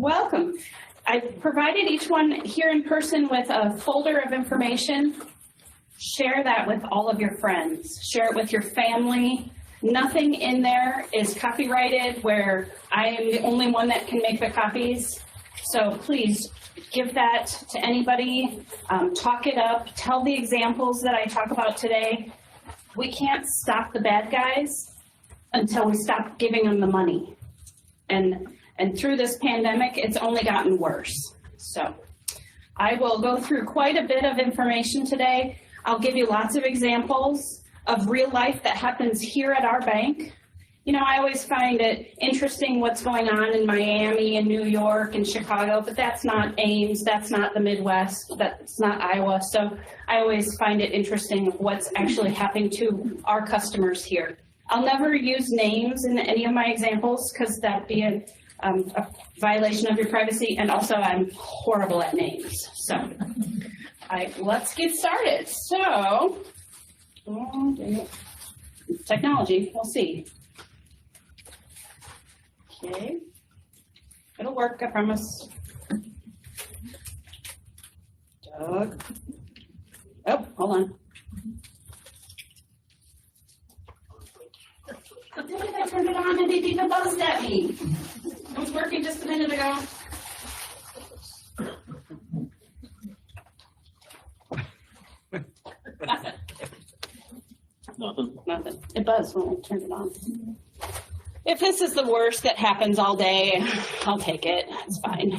Welcome. I provided each one here in person with a folder of information. Share that with all of your friends. Share it with your family. Nothing in there is copyrighted where I am the only one that can make the copies. So please give that to anybody. Talk it up. Tell the examples that I talk about today. We can't stop the bad guys until we stop giving them the money. And through this pandemic, it's only gotten worse. So I will go through quite a bit of information today. I'll give you lots of examples of real life that happens here at our bank. You know, I always find it interesting what's going on in Miami and New York and Chicago, but that's not Ames, that's not the Midwest, that's not Iowa. So I always find it interesting what's actually happening to our customers here. I'll never use names in any of my examples because that'd be a violation of your privacy, and also I'm horrible at names. So let's get started. So, technology, we'll see. Okay, it'll work, I promise. Doug. Oh, hold on. The minute I turned it on, and it even buzzed at me. It was working just a minute ago. Nothing. It buzzed when I turned it on. If this is the worst that happens all day, I'll take it. It's fine.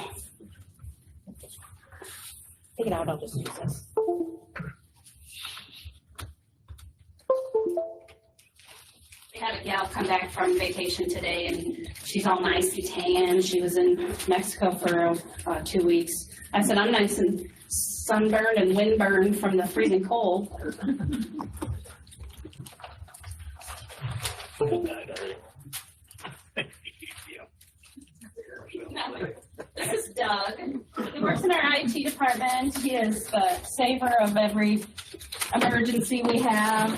Take it out. I'll just use this. We had a gal come back from vacation today, and she's all nice and tan. She was in Mexico for 2 weeks. I said, I'm nice and sunburned and windburned from the freezing cold. This is Doug. He works in our IT department. He is the saver of every emergency we have.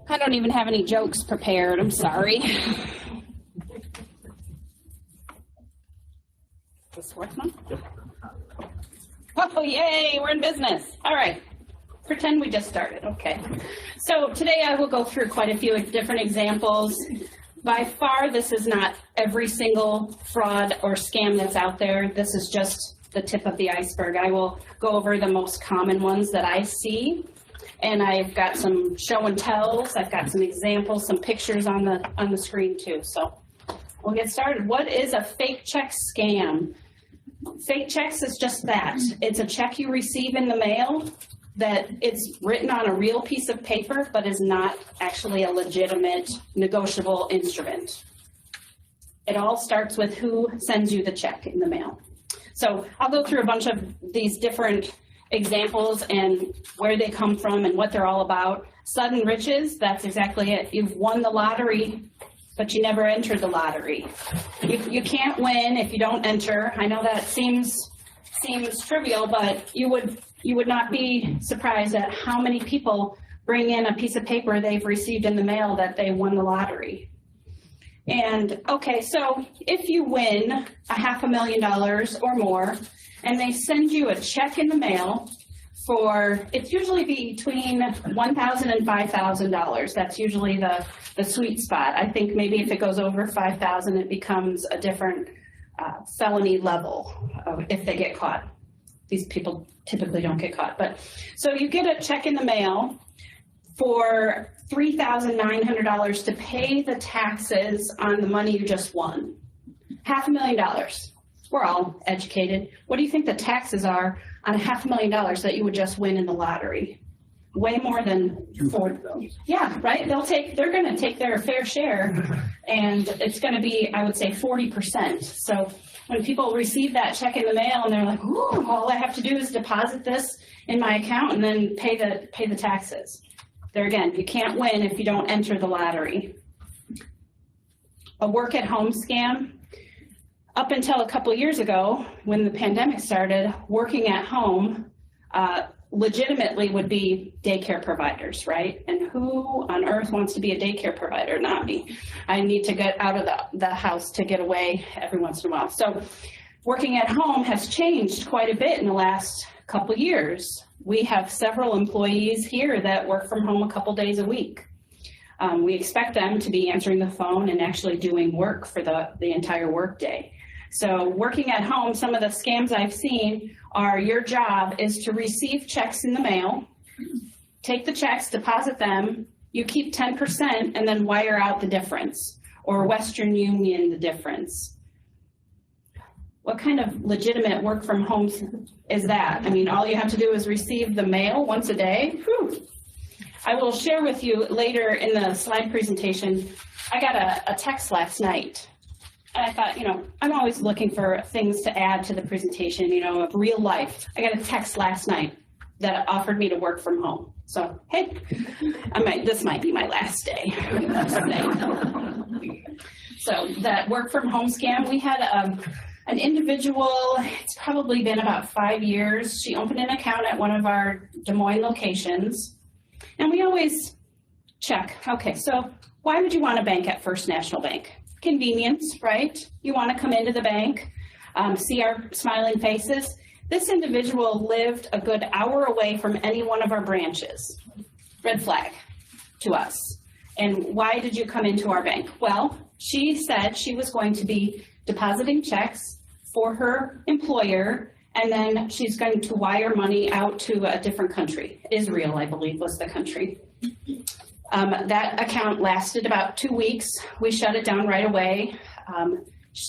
I don't even have any jokes prepared. I'm sorry. This work now? Oh, yay, we're in business. All right. Pretend we just started. Okay. So today I will go through quite a few different examples. By far, this is not every single fraud or scam that's out there. This is just the tip of the iceberg. I will go over the most common ones that I see. And I've got some show and tells. I've got some examples, some pictures on the screen too. So we'll get started. What is a fake check scam? Fake checks is just that. It's a check you receive in the mail that it's written on a real piece of paper, but is not actually a legitimate negotiable instrument. It all starts with who sends you the check in the mail. So I'll go through a bunch of these different examples and where they come from and what they're all about. Sudden riches, that's exactly it. You've won the lottery, but you never entered the lottery. You can't win if you don't enter. I know that seems trivial, but you would not be surprised at how many people bring in a piece of paper they've received in the mail that they won the lottery. And okay, so if you win $500,000 or more, and they send you a check in the mail for, it's usually between $1,000 and $5,000. That's usually the sweet spot. I think maybe if it goes over $5,000, it becomes a different felony level if they get caught. These people typically don't get caught. But so you get a check in the mail for $3,900 to pay the taxes on the money you just won. $500,000. We're all educated. What do you think the taxes are on $500,000 that you would just win in the lottery? Way more than $4,000. Yeah, right? They're going to take their fair share, and it's going to be, I would say, 40%. So when people receive that check in the mail and they're like, "Ooh, all I have to do is deposit this in my account and then pay the taxes." There again, you can't win if you don't enter the lottery. A work at home scam. Up until a couple years ago, when the pandemic started, working at home legitimately would be daycare providers, right? And who on earth wants to be a daycare provider? Not me. I need to get out of the house to get away every once in a while. So working at home has changed quite a bit in the last couple years. We have several employees here that work from home a couple days a week. We expect them to be answering the phone and actually doing work for the entire workday. So working at home, some of the scams I've seen are your job is to receive checks in the mail, take the checks, deposit them, you keep 10% and then wire out the difference, or Western Union the difference. What kind of legitimate work from home is that? I mean, all you have to do is receive the mail once a day. Whew. I will share with you later in the slide presentation, I got a text last night. And I thought, you know, I'm always looking for things to add to the presentation, you know, of real life. I got a text last night that offered me to work from home. So, hey, this might be my last day. So that work from home scam, we had an individual, it's probably been about 5 years. She opened an account at one of our Des Moines locations. And we always check, okay, so why would you want to bank at First National Bank? Convenience, right? You want to come into the bank, see our smiling faces. This individual lived a good hour away from any one of our branches. Red flag to us. And why did you come into our bank? Well, she said she was going to be depositing checks for her employer, and then she's going to wire money out to a different country. Israel, I believe, was the country. That account lasted about 2 weeks. We shut it down right away.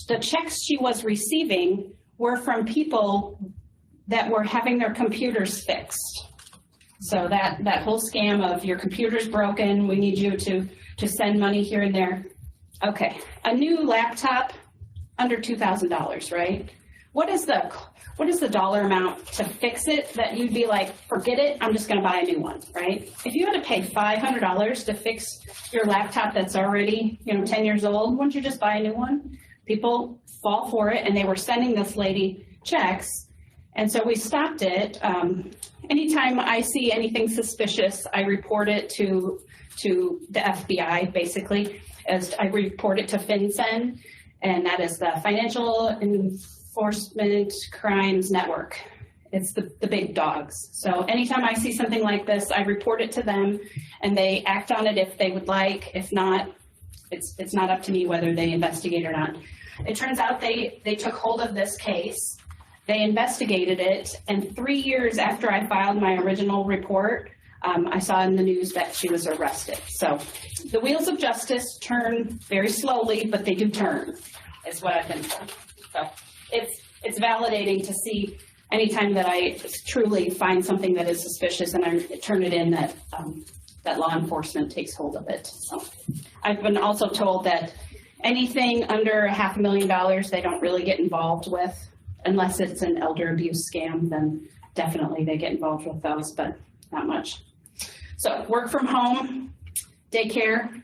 The checks she was receiving were from people that were having their computers fixed. So that whole scam of your computer's broken, we need you to send money here and there. Okay, a new laptop, under $2,000, right? What is the dollar amount to fix it that you'd be like, forget it, I'm just gonna buy a new one, right? If you had to pay $500 to fix your laptop that's already, 10 years old, wouldn't you just buy a new one? People fall for it, and they were sending this lady checks, and so we stopped it. Anytime I see anything suspicious, I report it to the FBI, basically, as I report it to FinCEN, and that is the Financial Enforcement Crimes Network. It's the big dogs. So anytime I see something like this, I report it to them, and they act on it if they would like. If not, it's not up to me whether they investigate or not. It turns out they took hold of this case. They investigated it, and 3 years after I filed my original report, I saw in the news that she was arrested. So the wheels of justice turn very slowly, but they do turn, is what I've been told. So it's validating to see anytime that I truly find something that is suspicious and I turn it in, that law enforcement takes hold of it. So I've been also told that anything under $500,000 they don't really get involved with, unless it's an elder abuse scam. Then definitely they get involved with those, but not much. So work from home, daycare,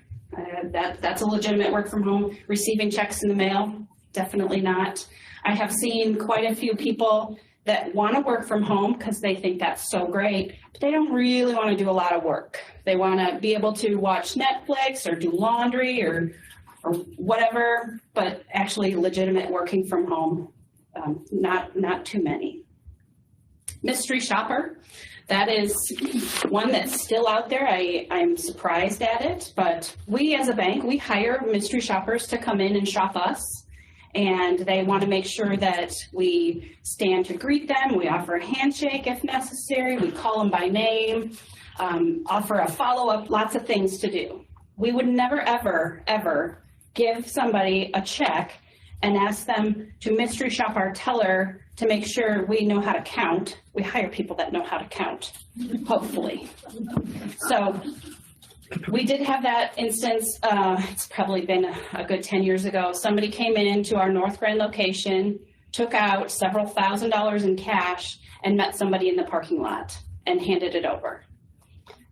that's a legitimate work from home. Receiving checks in the mail, definitely not. I have seen quite a few people that want to work from home because they think that's so great, but they don't really want to do a lot of work. They want to be able to watch Netflix or do laundry or whatever, but actually legitimate working from home, not too many. Mystery shopper. That is one that's still out there. I'm surprised at it, but we as a bank, we hire mystery shoppers to come in and shop us, and they want to make sure that we stand to greet them. We offer a handshake if necessary. We call them by name, offer a follow-up, lots of things to do. We would never, ever, ever give somebody a check and ask them to mystery shop our teller to make sure we know how to count. We hire people that know how to count, hopefully. So we did have that instance. It's probably been a good 10 years ago. Somebody came into our North Grand location, took out several $1,000s in cash, and met somebody in the parking lot and handed it over.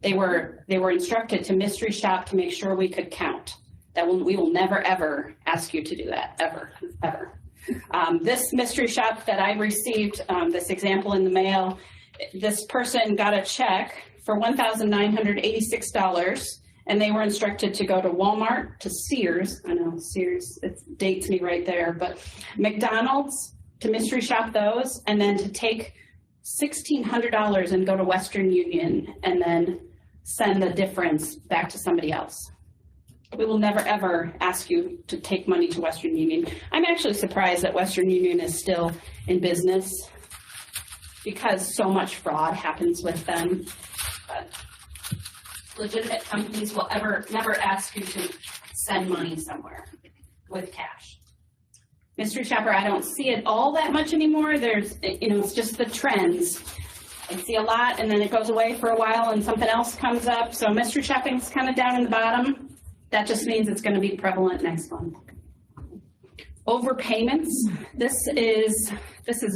They were instructed to mystery shop to make sure we could count. We will never, ever ask you to do that, ever, ever. This mystery shop that I received, this example in the mail, this person got a check for $1,986, and they were instructed to go to Walmart, to Sears, I know Sears, it dates me right there, but McDonald's, to mystery shop those, and then to take $1,600 and go to Western Union and then send the difference back to somebody else. We will never, ever ask you to take money to Western Union. I'm actually surprised that Western Union is still in business because so much fraud happens with them. But legitimate companies will never ask you to send money somewhere with cash. Mystery shopper, I don't see it all that much anymore. There's, it's just the trends. I see a lot and then it goes away for a while and something else comes up. So mystery shopping is kind of down in the bottom. That just means it's going to be prevalent next month. Overpayments. This is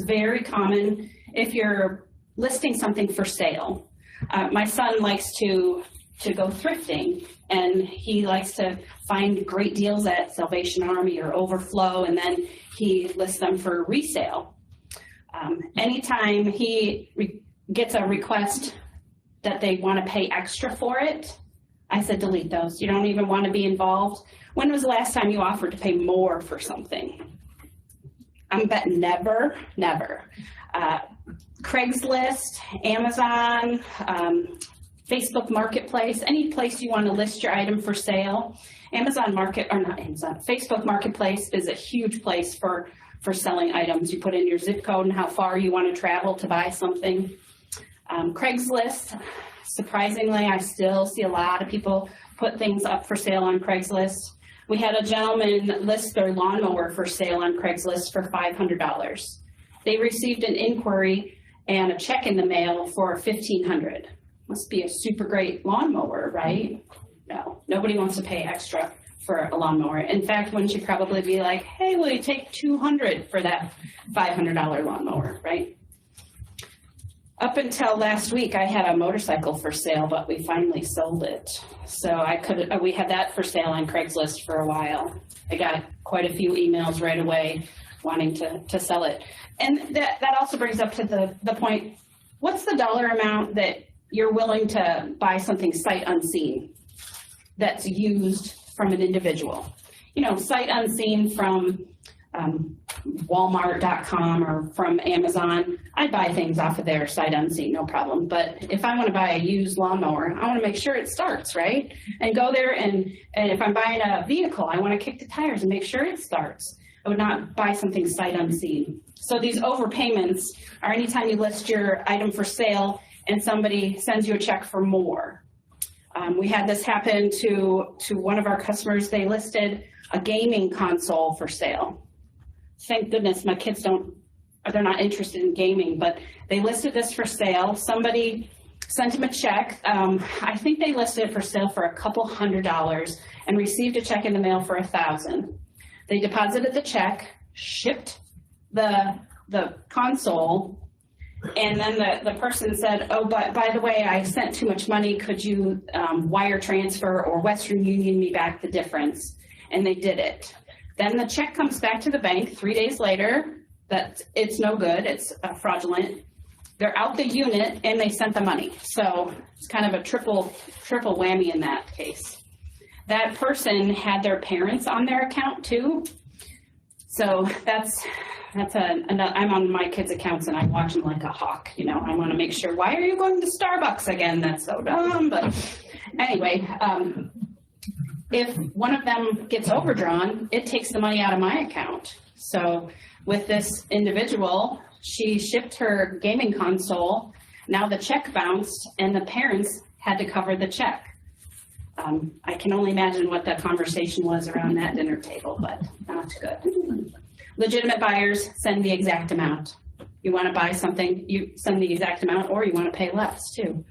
very common if you're listing something for sale. My son likes to go thrifting, and he likes to find great deals at Salvation Army or Overflow, and then he lists them for resale. Anytime he gets a request that they want to pay extra for it, I said, delete those. You don't even want to be involved. When was the last time you offered to pay more for something? I'm betting never, never. Craigslist, Amazon, Facebook Marketplace, any place you want to list your item for sale. Facebook Marketplace is a huge place for selling items. You put in your zip code and how far you want to travel to buy something. Craigslist. Surprisingly, I still see a lot of people put things up for sale on Craigslist. We had a gentleman list their lawnmower for sale on Craigslist for $500. They received an inquiry and a check in the mail for $1,500. Must be a super great lawnmower, right? No, nobody wants to pay extra for a lawnmower. In fact, wouldn't you probably be like, hey, will you take $200 for that $500 lawnmower, right? Up until last week, I had a motorcycle for sale, but we finally sold it. So we had that for sale on Craigslist for a while. I got quite a few emails right away wanting to sell it. And that also brings up to the point, what's the dollar amount that you're willing to buy something sight unseen that's used from an individual? Sight unseen from Walmart.com or from Amazon. I'd buy things off of there sight unseen, no problem. But if I want to buy a used lawnmower, I want to make sure it starts, right? And go there and if I'm buying a vehicle, I want to kick the tires and make sure it starts. I would not buy something sight unseen. So these overpayments are anytime you list your item for sale and somebody sends you a check for more. We had this happen to one of our customers. They listed a gaming console for sale. Thank goodness my kids they're not interested in gaming, but they listed this for sale. Somebody sent them a check. I think they listed it for sale for a couple $100 and received a check in the mail for $1,000. They deposited the check, shipped the console, and then the person said, oh, but by the way, I sent too much money. Could you wire transfer or Western Union me back the difference? And they did it. Then the check comes back to the bank 3 days later that it's no good, it's fraudulent. They're out the unit and they sent the money. So it's kind of a triple whammy in that case. That person had their parents on their account too. So I'm on my kids' accounts and I watch them like a hawk. I want to make sure, why are you going to Starbucks again? That's so dumb. But anyway, if one of them gets overdrawn, it takes the money out of my account. So with this individual, she shipped her gaming console. Now the check bounced and the parents had to cover the check. I can only imagine what the conversation was around that dinner table, but not good. Legitimate buyers send the exact amount. You want to buy something, you send the exact amount, or you want to pay less too.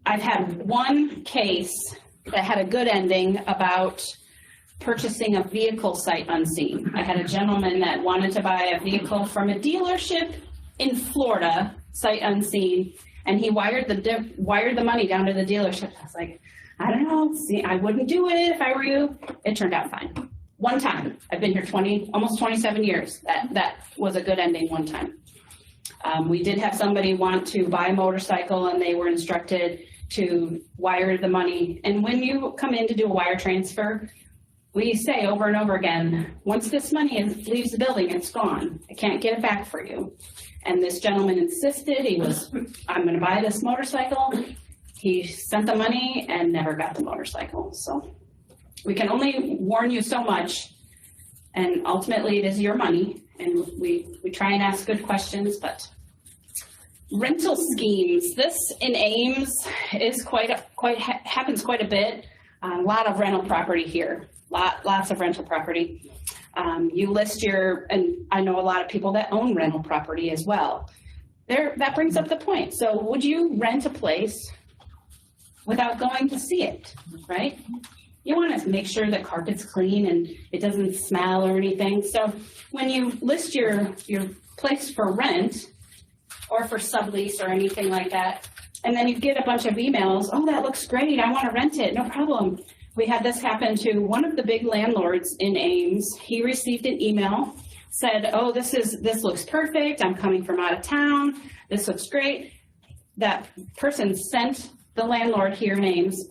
I've had one case that had a good ending about purchasing a vehicle sight unseen. I had a gentleman that wanted to buy a vehicle from a dealership in Florida, sight unseen, And he wired the money down to the dealership. I was like, I don't know, see, I wouldn't do it if I were you. It turned out fine. One time. I've been here almost 27 years. That was a good ending one time. We did have somebody want to buy a motorcycle, and they were instructed to wire the money. And when you come in to do a wire transfer, we say over and over again, once this money leaves the building, it's gone. I can't get it back for you. And this gentleman insisted. I'm going to buy this motorcycle. He sent the money and never got the motorcycle. So we can only warn you so much, and ultimately it is your money, and we try and ask good questions. But rental schemes, this in Ames is happens quite a bit. A lot of rental property here, lots of rental property. You list and I know a lot of people that own rental property as well. That brings up the point. So would you rent a place without going to see it, right? You want to make sure the carpet's clean and it doesn't smell or anything. So when you list your place for rent or for sublease or anything like that, and then you get a bunch of emails, oh, that looks great, I want to rent it, no problem. We had this happen to one of the big landlords in Ames. He received an email, said, oh, this looks perfect, I'm coming from out of town, this looks great. That person sent the landlord here in Ames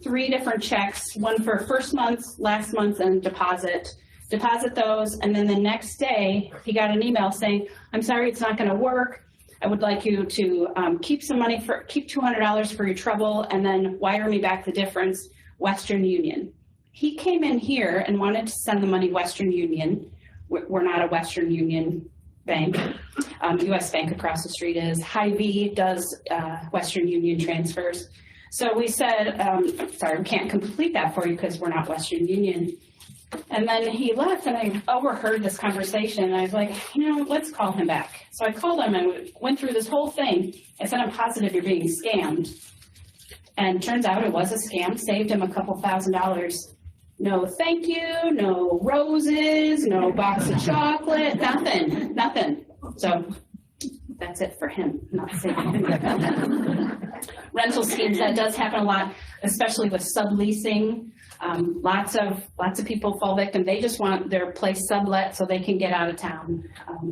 3 different checks, one for first month, last month, and deposit those, and then the next day he got an email saying, I'm sorry, it's not going to work. I would like you to keep $200 for your trouble and then wire me back the difference, Western Union. He came in here and wanted to send the money Western Union. We're not a Western Union bank. US Bank across the street is. Hy-Vee does Western Union transfers. So we said, sorry, we can't complete that for you because we're not Western Union. And then he left, and I overheard this conversation, and I was like, let's call him back. So I called him and went through this whole thing. I said, I'm positive you're being scammed. And turns out it was a scam, saved him a couple $1,000s. No thank you, no roses, no box of chocolate, nothing. So that's it for him, not saving him. Rental schemes, that does happen a lot, especially with subleasing. Lots of people fall victim. They just want their place sublet so they can get out of town.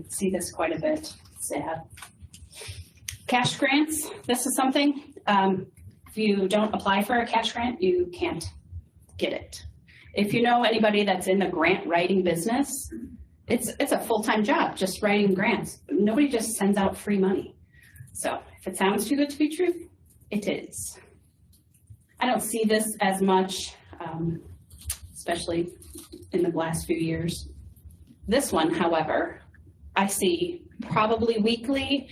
See this quite a bit. Sad. Cash grants. This is something. If you don't apply for a cash grant, you can't get it. If you know anybody that's in the grant writing business, it's a full-time job just writing grants. Nobody just sends out free money. So if it sounds too good to be true, it is. I don't see this as much. Especially in the last few years. This one, however, I see probably weekly,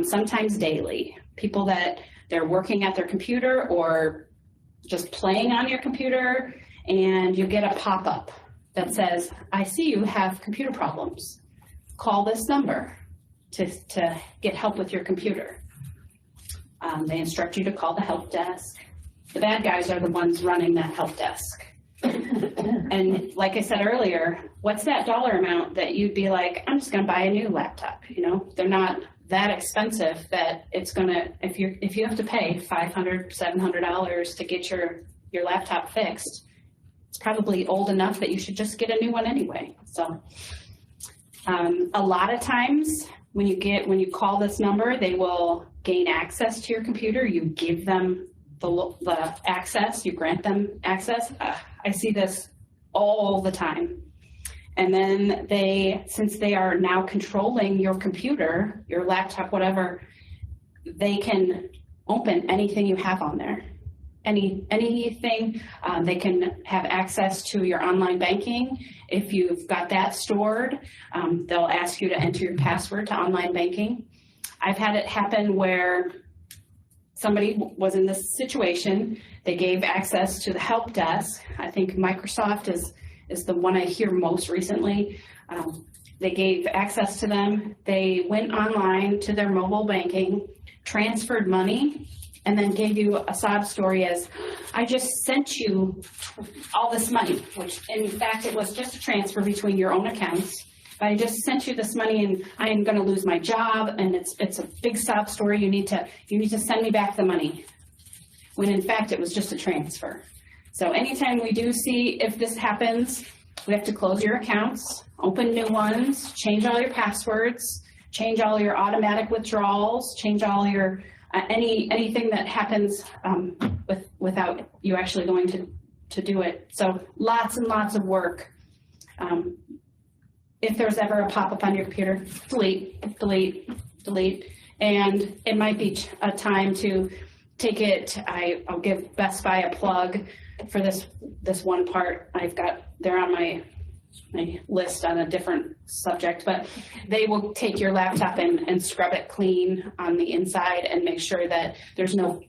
sometimes daily. People that they're working at their computer or just playing on your computer, and you get a pop-up that says, I see you have computer problems. Call this number to get help with your computer. They instruct you to call the help desk. The bad guys are the ones running that help desk. And like I said earlier, what's that dollar amount that you'd be like, I'm just going to buy a new laptop? They're not that expensive that it's going to, if you have to pay $500, $700 to get your laptop fixed, it's probably old enough that you should just get a new one anyway. So a lot of times when you call this number, they will gain access to your computer. You give them the access, you grant them access. I see this all the time. And then since they are now controlling your computer, your laptop, whatever, they can open anything you have on there. Anything. They can have access to your online banking. If you've got that stored, they'll ask you to enter your password to online banking. I've had it happen where somebody was in this situation. They gave access to the help desk. I think Microsoft is the one I hear most recently. They gave access to them. They went online to their mobile banking, transferred money, and then gave you a sob story as, I just sent you all this money, which in fact it was just a transfer between your own accounts. I just sent you this money and I am going to lose my job and it's a big sob story. You need to send me back the money. When in fact, it was just a transfer. So anytime we do see if this happens, we have to close your accounts, open new ones, change all your passwords, change all your automatic withdrawals, change all your anything that happens without you actually going to do it. So lots and lots of work. If there's ever a pop-up on your computer, delete, delete, delete. And it might be a time to take it. I'll give Best Buy a plug for this one part. They're on my list on a different subject, but they will take your laptop and scrub it clean on the inside and make sure that there's no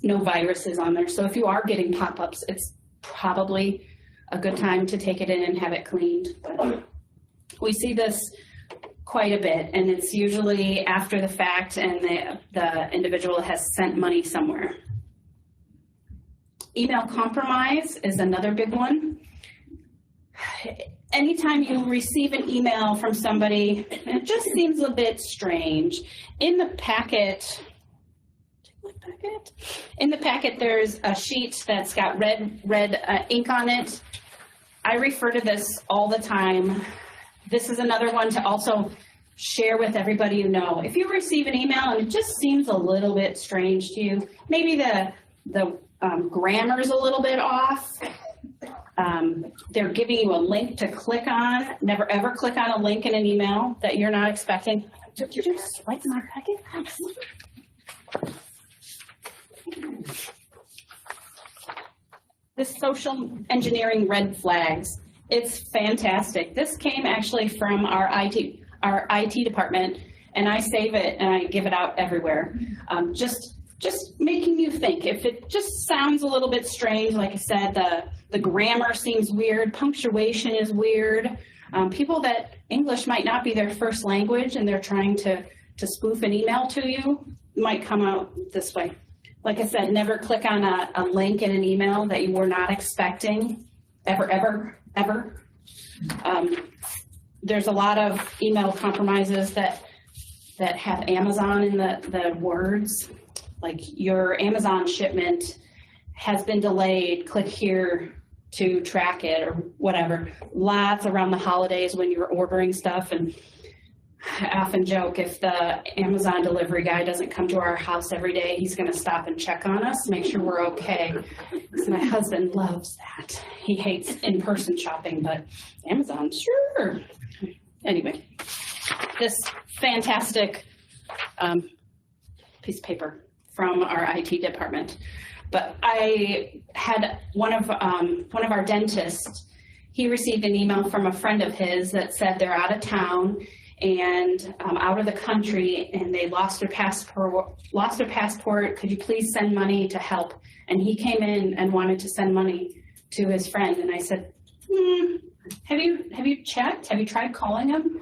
viruses on there. So if you are getting pop-ups, it's probably a good time to take it in and have it cleaned. But we see this quite a bit, and it's usually after the fact and the individual has sent money somewhere. Email compromise is another big one. Anytime you receive an email from somebody, it just seems a bit strange. In the packet, there's a sheet that's got red ink on it. I refer to this all the time. This is another one to also share with everybody you know. If you receive an email and it just seems a little bit strange to you, maybe the grammar's a little bit off. They're giving you a link to click on. Never ever click on a link in an email that you're not expecting. Did you just swipe my packet? This social engineering red flags. It's fantastic. This came actually from our IT department, and I save it and I give it out everywhere. Just making you think. If it just sounds a little bit strange, like I said, the grammar seems weird, punctuation is weird. People that English might not be their first language and they're trying to spoof an email to you might come out this way. Like I said, never click on a link in an email that you were not expecting, ever. There's a lot of email compromises that have Amazon in the words. Like your Amazon shipment has been delayed, click here to track it or whatever. Lots around the holidays when you're ordering stuff, and I often joke if the Amazon delivery guy doesn't come to our house every day, he's going to stop and check on us, make sure we're okay. Because my husband loves that. He hates in-person shopping, but Amazon, sure. Anyway, this fantastic piece of paper from our IT department. But I had one of our dentists, he received an email from a friend of his that said they're out of town and out of the country, and they lost their passport. Could you please send money to help? And he came in and wanted to send money to his friend, and I said, have you checked? Have you tried calling him?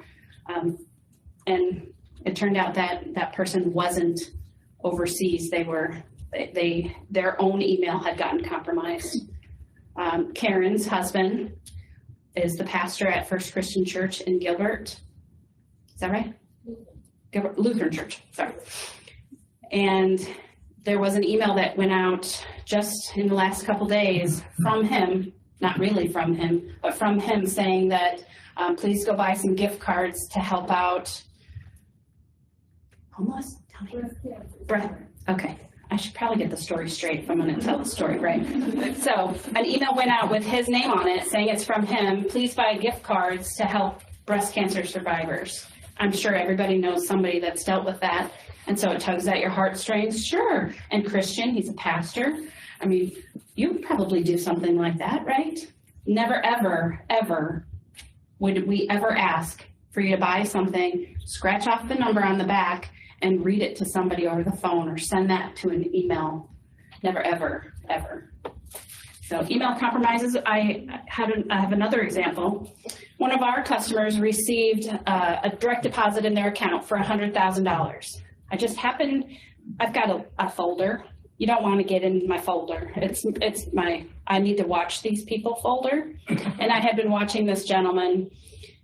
And it turned out that that person wasn't overseas. Their own email had gotten compromised. Karen's husband is the pastor at First Christian Church in Gilbert. Is that right? Gilbert Lutheran Church, sorry. And there was an email that went out just in the last couple days from him, not really from him, but from him saying that please go buy some gift cards to help out homeless? Okay. I should probably get the story straight if I'm going to tell the story right. So an email went out with his name on it saying it's from him. Please buy gift cards to help breast cancer survivors. I'm sure everybody knows somebody that's dealt with that. And so it tugs at your heartstrings. Sure. And Christian, he's a pastor. I mean, you probably do something like that, right? Never, ever would we ever ask for you to buy something, scratch off the number on the back, and read it to somebody over the phone or send that to an email. Never, ever. So email compromises, I have another example. One of our customers received a direct deposit in their account for $100,000. I've got a folder. You don't want to get in my folder. It's my I need to watch these people folder. And I had been watching this gentleman,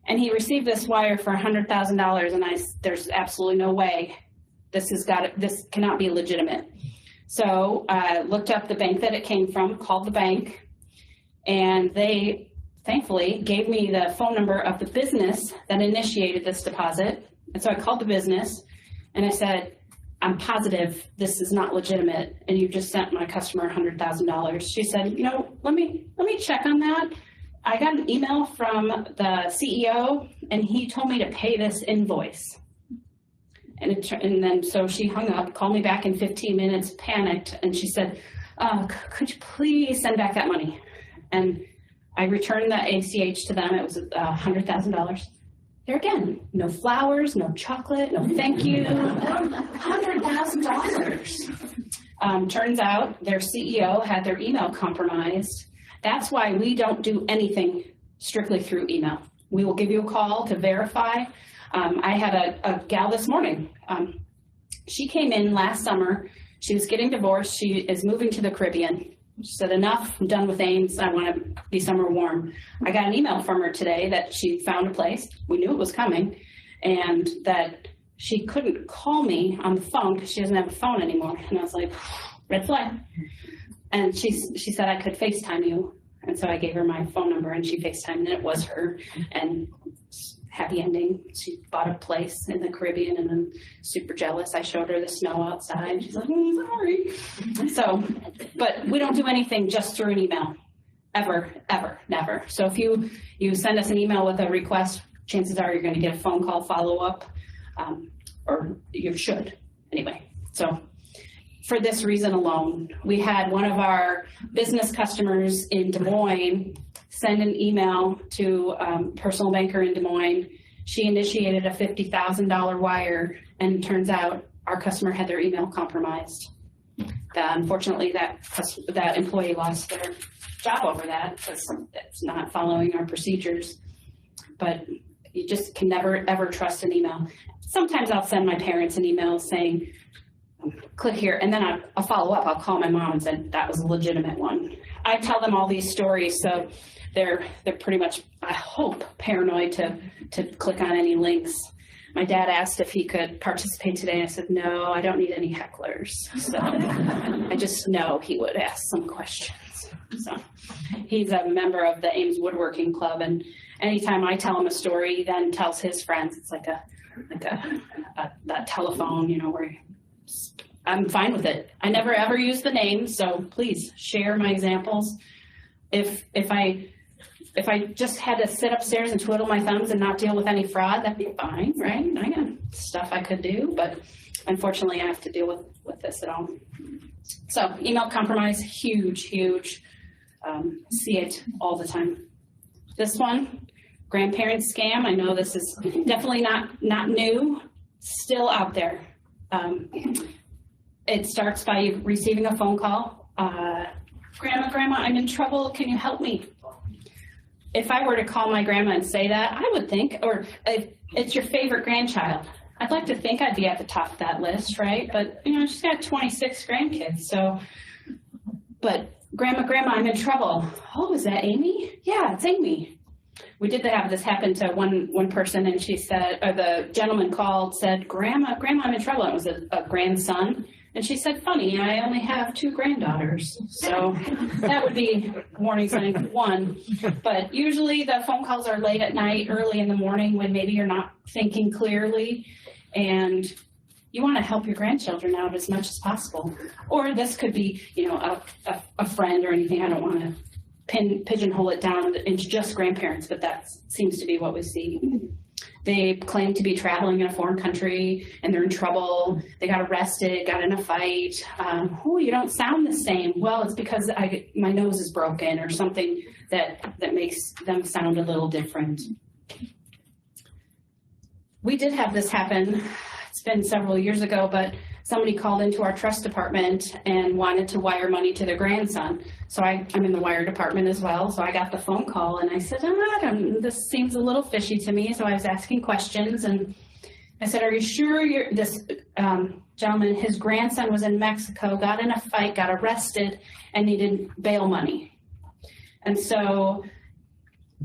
And he received this wire for $100,000, and there's absolutely no way this cannot be legitimate. So I looked up the bank that it came from, called the bank, and they thankfully gave me the phone number of the business that initiated this deposit. And so I called the business and I said, I'm positive this is not legitimate and you just sent my customer $100,000. She said, you know, let me check on that. I got an email from the CEO and he told me to pay this invoice. And then so she hung up, called me back in 15 minutes, panicked, and she said, could you please send back that money? And I returned the ACH to them. It was $100,000. There again, no flowers, no chocolate, no thank you, $100,000. Turns out their CEO had their email compromised. That's why we don't do anything strictly through email. We will give you a call to verify. I had a gal this morning. She came in last summer. She was getting divorced. She is moving to the Caribbean. She said, enough, I'm done with Ames. I want to be somewhere warm. I got an email from her today that she found a place. We knew it was coming, and that she couldn't call me on the phone because she doesn't have a phone anymore. And I was like, red flag. And she said I could FaceTime you. And so I gave her my phone number, and she FaceTimed, and it was her. And happy ending. She bought a place in the Caribbean, and I'm super jealous. I showed her the snow outside. She's like, sorry. So, but we don't do anything just through an email. Ever, ever, never. So if you send us an email with a request, chances are you're going to get a phone call follow-up, or you should anyway. So for this reason alone, we had one of our business customers in Des Moines send an email to a personal banker in Des Moines. She initiated a $50,000 wire, and it turns out our customer had their email compromised. Unfortunately, that employee lost their job over that because it's not following our procedures. But you just can never, ever trust an email. Sometimes I'll send my parents an email saying, click here, and then I'll follow up. I'll call my mom and say that was a legitimate one. I tell them all these stories, so they're pretty much, I hope, paranoid to click on any links. My dad asked if he could participate today, and I said, no, I don't need any hecklers. So I just know he would ask some questions. So he's a member of the Ames Woodworking Club, and anytime I tell him a story, he then tells his friends. It's like that telephone, you know, where I'm fine with it. I never ever use the name, so please share my examples. If I just had to sit upstairs and twiddle my thumbs and not deal with any fraud, that'd be fine, right? I got stuff I could do, but unfortunately I have to deal with this at all. So email compromise, huge, huge. See it all the time. This one, grandparent scam. I know this is definitely not new, still out there. It starts by receiving a phone call. Grandma, I'm in trouble. Can you help me? If I were to call my grandma and say that, I would think, or if it's your favorite grandchild, I'd like to think I'd be at the top of that list, right? But, you know, she's got 26 grandkids, so, but Grandma, I'm in trouble. Oh, is that Amy? Yeah, it's Amy. We did have this happen to one person, and she said, or the gentleman called, said, Grandma, I'm in trouble. It was a grandson. And she said, funny, I only have 2 granddaughters. So that would be warning sign 1. But usually the phone calls are late at night, early in the morning when maybe you're not thinking clearly. And you want to help your grandchildren out as much as possible. Or this could be, you know, a friend or anything. I don't want to pigeonhole it down into just grandparents, but that seems to be what we see. They claim to be traveling in a foreign country and they're in trouble. They got arrested, got in a fight. Oh, you don't sound the same. Well, it's because my nose is broken or something that makes them sound a little different. We did have this happen. It's been several years ago, but somebody called into our trust department and wanted to wire money to their grandson. So I'm in the wire department as well. So I got the phone call and I said, this seems a little fishy to me. So I was asking questions and I said, are you sure this gentleman, his grandson was in Mexico, got in a fight, got arrested, and needed bail money? And so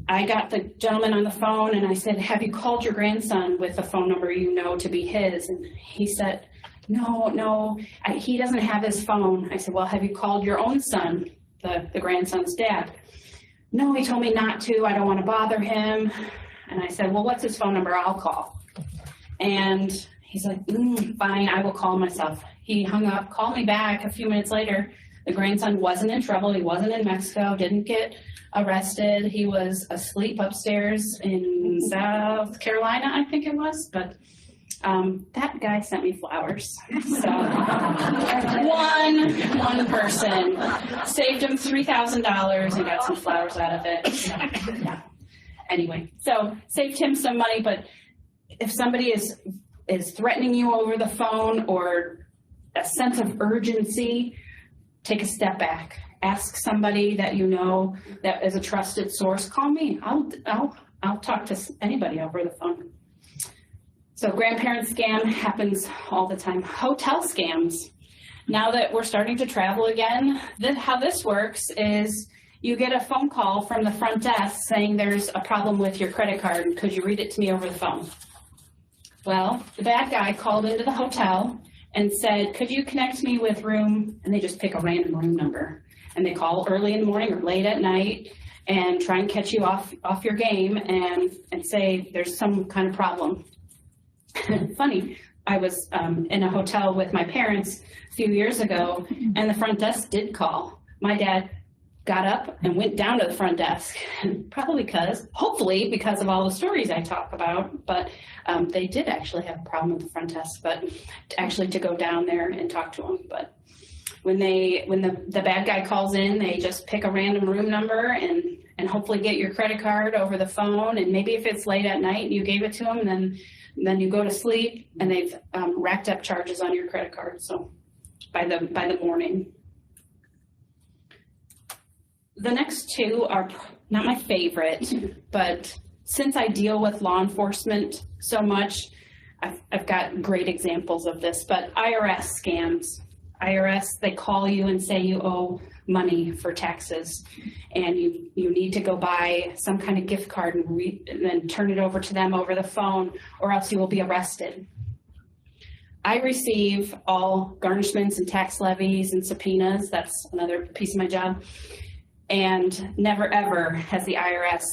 I got the gentleman on the phone and I said, have you called your grandson with a phone number you know to be his? And he said, no, he doesn't have his phone. I said, well, have you called your own son, the grandson's dad? No, he told me not to. I don't want to bother him. And I said, well, what's his phone number? I'll call. And he's like, fine, I will call myself. He hung up, called me back a few minutes later. The grandson wasn't in trouble. He wasn't in Mexico, didn't get arrested. He was asleep upstairs in South Carolina, I think it was. But that guy sent me flowers. So one person saved him $3,000 and got some flowers out of it. Yeah. Anyway, so saved him some money. But if somebody is threatening you over the phone or a sense of urgency, take a step back. Ask somebody that you know that is a trusted source. Call me. I'll talk to anybody over the phone. So grandparent scam happens all the time. Hotel scams. Now that we're starting to travel again, how this works is you get a phone call from the front desk saying there's a problem with your credit card. Could you read it to me over the phone? Well, the bad guy called into the hotel and said, could you connect me with room, and they just pick a random room number. And they call early in the morning or late at night and try and catch you off your game and say there's some kind of problem. Funny, I was in a hotel with my parents a few years ago, and the front desk did call. My dad got up and went down to the front desk, hopefully because of all the stories I talk about, but they did actually have a problem with the front desk, but actually to go down there and talk to them. But when the bad guy calls in, they just pick a random room number and hopefully get your credit card over the phone. And maybe if it's late at night and you gave it to them, then you go to sleep and they've racked up charges on your credit card. So by the morning. The next two are not my favorite, but since I deal with law enforcement so much, I've got great examples of this. But IRS scams. IRS, they call you and say you owe money for taxes, and you need to go buy some kind of gift card and then turn it over to them over the phone, or else you will be arrested. I receive all garnishments and tax levies and subpoenas. That's another piece of my job. And never ever has the IRS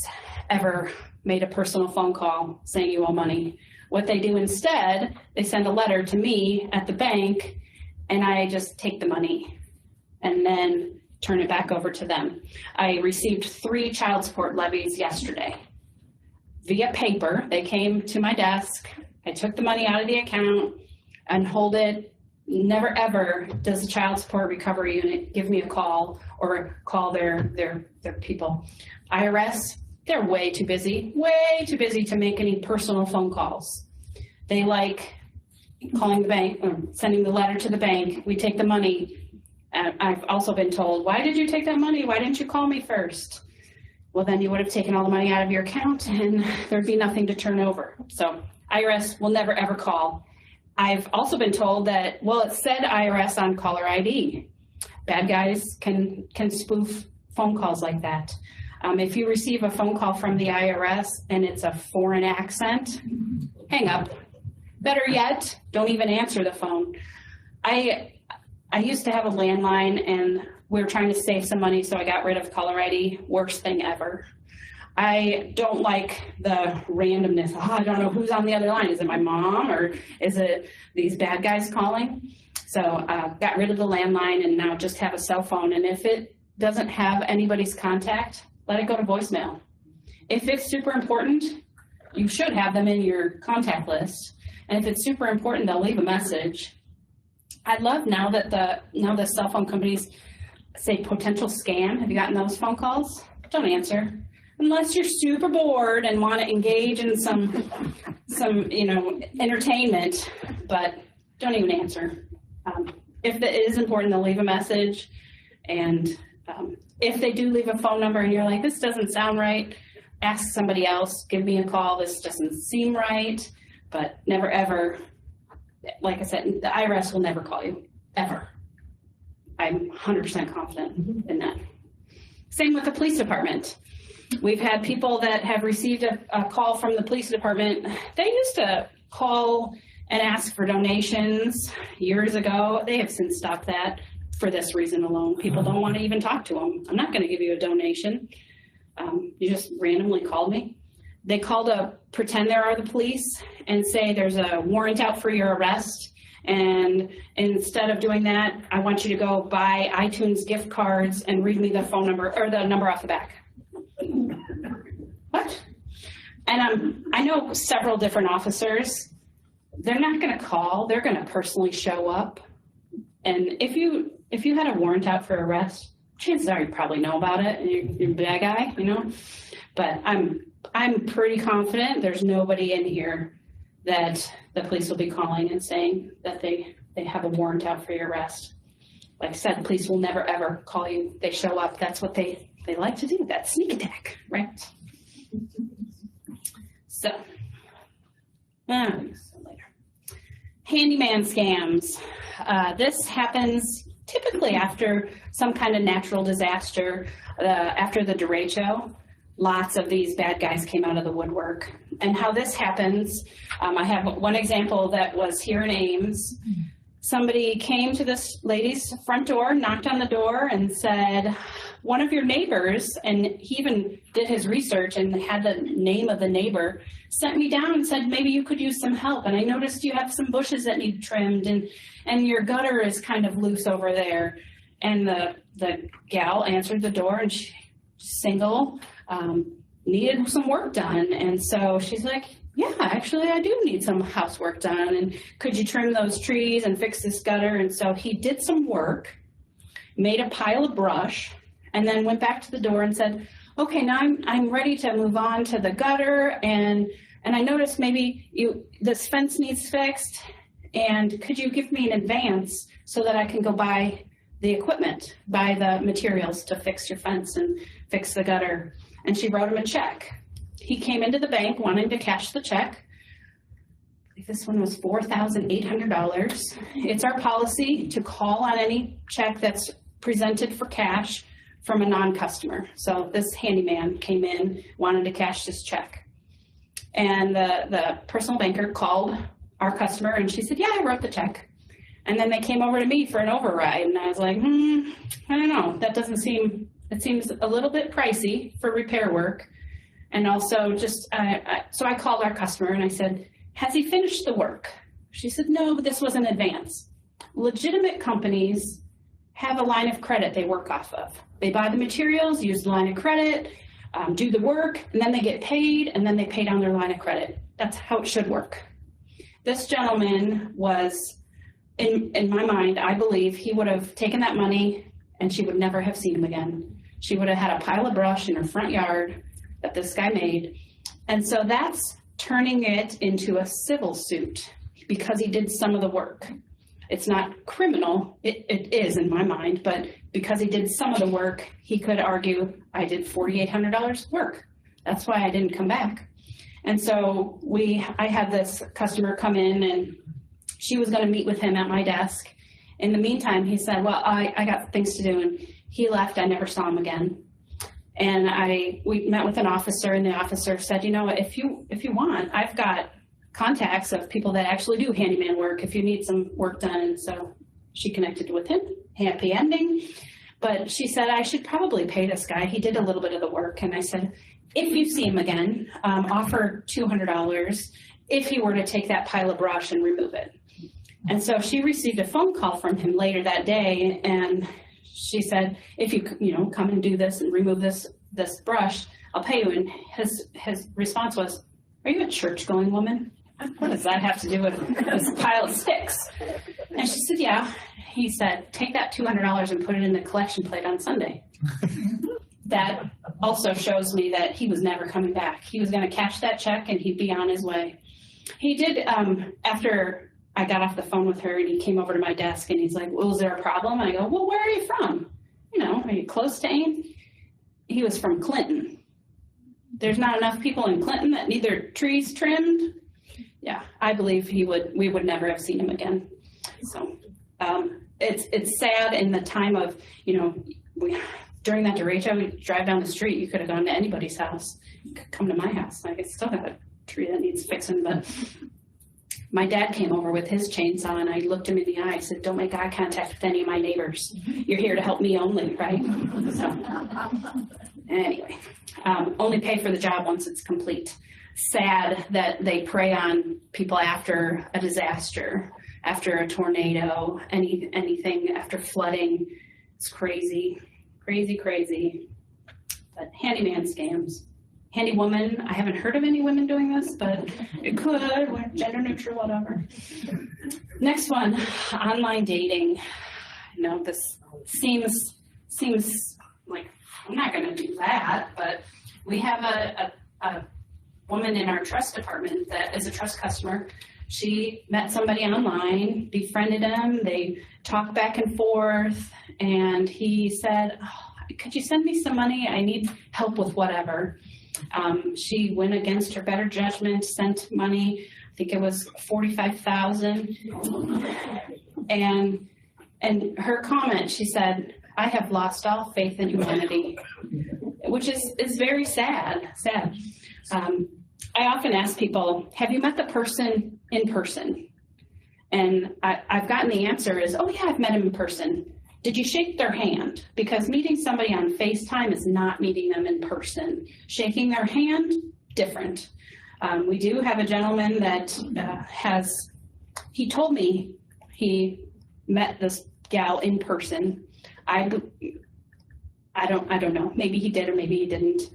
ever made a personal phone call saying you owe money. What they do instead, they send a letter to me at the bank, and I just take the money and then turn it back over to them. I received 3 child support levies yesterday via paper. They came to my desk. I took the money out of the account and hold it. Never ever does the child support recovery unit give me a call or call their people. IRS, they're way too busy to make any personal phone calls. They like calling the bank, or sending the letter to the bank. We take the money. I've also been told, why did you take that money? Why didn't you call me first? Well, then you would have taken all the money out of your account and there'd be nothing to turn over. So IRS will never ever call. I've also been told that, well, it said IRS on caller ID. Bad guys can spoof phone calls like that. If you receive a phone call from the IRS and it's a foreign accent, hang up. Better yet, don't even answer the phone. I used to have a landline and we were trying to save some money, so I got rid of caller ID. Worst thing ever. I don't like the randomness. I don't know who's on the other line. Is it my mom or is it these bad guys calling? So got rid of the landline and now just have a cell phone. And if it doesn't have anybody's contact, let it go to voicemail. If it's super important, you should have them in your contact list. And if it's super important, they'll leave a message. I love now that the cell phone companies say potential scam. Have you gotten those phone calls? Don't answer. Unless you're super bored and want to engage in some entertainment, but don't even answer. If it is important, they'll leave a message. And if they do leave a phone number and you're like, this doesn't sound right, ask somebody else, give me a call, this doesn't seem right, but never ever, like I said, the IRS will never call you, ever. I'm 100% confident in that. Same with the police department. We've had people that have received a call from the police department. They used to call and ask for donations years ago. They have since stopped that for this reason alone. People don't want to even talk to them. I'm not going to give you a donation. You just randomly called me. They call to pretend there are the police and say there's a warrant out for your arrest. And instead of doing that, I want you to go buy iTunes gift cards and read me the phone number or the number off the back. What? And I know several different officers. They're not going to call. They're going to personally show up. And if you had a warrant out for arrest, chances are you probably know about it. And you're a bad guy, you know. But I'm pretty confident there's nobody in here that the police will be calling and saying that they have a warrant out for your arrest. Like I said, police will never ever call you. They show up. That's what they like to do. That sneak attack, right? So, later. Handyman scams. This happens typically after some kind of natural disaster. After the derecho, lots of these bad guys came out of the woodwork. And how this happens, I have one example that was here in Ames. Somebody came to this lady's front door, knocked on the door and said, one of your neighbors, and he even did his research and had the name of the neighbor, sent me down and said, maybe you could use some help. And I noticed you have some bushes that need trimmed and your gutter is kind of loose over there. And the gal answered the door and she single, needed some work done. And so she's like, yeah, actually I do need some housework done. And could you trim those trees and fix this gutter? And so he did some work, made a pile of brush, and then went back to the door and said, okay, now I'm ready to move on to the gutter. And I noticed maybe this fence needs fixed. And could you give me an advance so that I can go buy the equipment, buy the materials to fix your fence and fix the gutter? And she wrote him a check. He came into the bank wanting to cash the check. I think this one was $4,800. It's our policy to call on any check that's presented for cash from a non-customer. So this handyman came in, wanted to cash this check. And the personal banker called our customer and she said, yeah, I wrote the check. And then they came over to me for an override. And I was like, I don't know. That doesn't seem, it seems a little bit pricey for repair work. And also just, so I called our customer and I said, has he finished the work? She said, no, but this was in advance. Legitimate companies have a line of credit they work off of. They buy the materials, use the line of credit, do the work, and then they get paid, and then they pay down their line of credit. That's how it should work. This gentleman was, in my mind, I believe he would have taken that money and she would never have seen him again. She would have had a pile of brush in her front yard that this guy made. And so that's turning it into a civil suit because he did some of the work. It's not criminal, it is in my mind, but because he did some of the work, he could argue, I did $4,800 work. That's why I didn't come back. And so I had this customer come in and she was gonna meet with him at my desk. In the meantime, he said, well, I got things to do, and he left. I never saw him again. And we met with an officer, and the officer said, you know, if you want, I've got contacts of people that actually do handyman work if you need some work done. And so she connected with him, happy ending. But she said, I should probably pay this guy. He did a little bit of the work. And I said, if you see him again, offer $200 if he were to take that pile of brush and remove it. And so she received a phone call from him later that day, and she said, if you come and do this and remove this brush, I'll pay you. And his response was, are you a church-going woman? What does that have to do with this pile of sticks? And she said, yeah. He said, take that $200 and put it in the collection plate on Sunday. That also shows me that he was never coming back. He was going to cash that check and he'd be on his way. He did, after I got off the phone with her and he came over to my desk and he's like, well, is there a problem? And I go, well, where are you from? You know, are you close to Ames? He was from Clinton. There's not enough people in Clinton that need their trees trimmed. Yeah, I believe we would never have seen him again. So it's sad in the time of, during that derecho, we drive down the street, you could have gone to anybody's house. You could come to my house. Like, I still got a tree that needs fixing, but my dad came over with his chainsaw, and I looked him in the eye. I said, don't make eye contact with any of my neighbors. You're here to help me only, right? So, anyway, only pay for the job once it's complete. Sad that they prey on people after a disaster, after a tornado, anything after flooding. It's crazy, crazy, crazy. But handyman scams. Handy woman, I haven't heard of any women doing this, but it could. We're gender neutral, whatever. Next one, online dating. You know, this seems like I'm not going to do that, but we have a woman in our trust department that is a trust customer. She met somebody online, befriended him, they talked back and forth, and he said, oh, could you send me some money? I need help with whatever. She went against her better judgment, sent money. I think it was $45,000. And her comment, she said, I have lost all faith in humanity, which is very sad. I often ask people, have you met the person in person? And I've gotten the answer is, oh yeah, I've met him in person. Did you shake their hand? Because meeting somebody on FaceTime is not meeting them in person. Shaking their hand, different. We do have a gentleman that he told me he met this gal in person. I don't know. Maybe he did or maybe he didn't.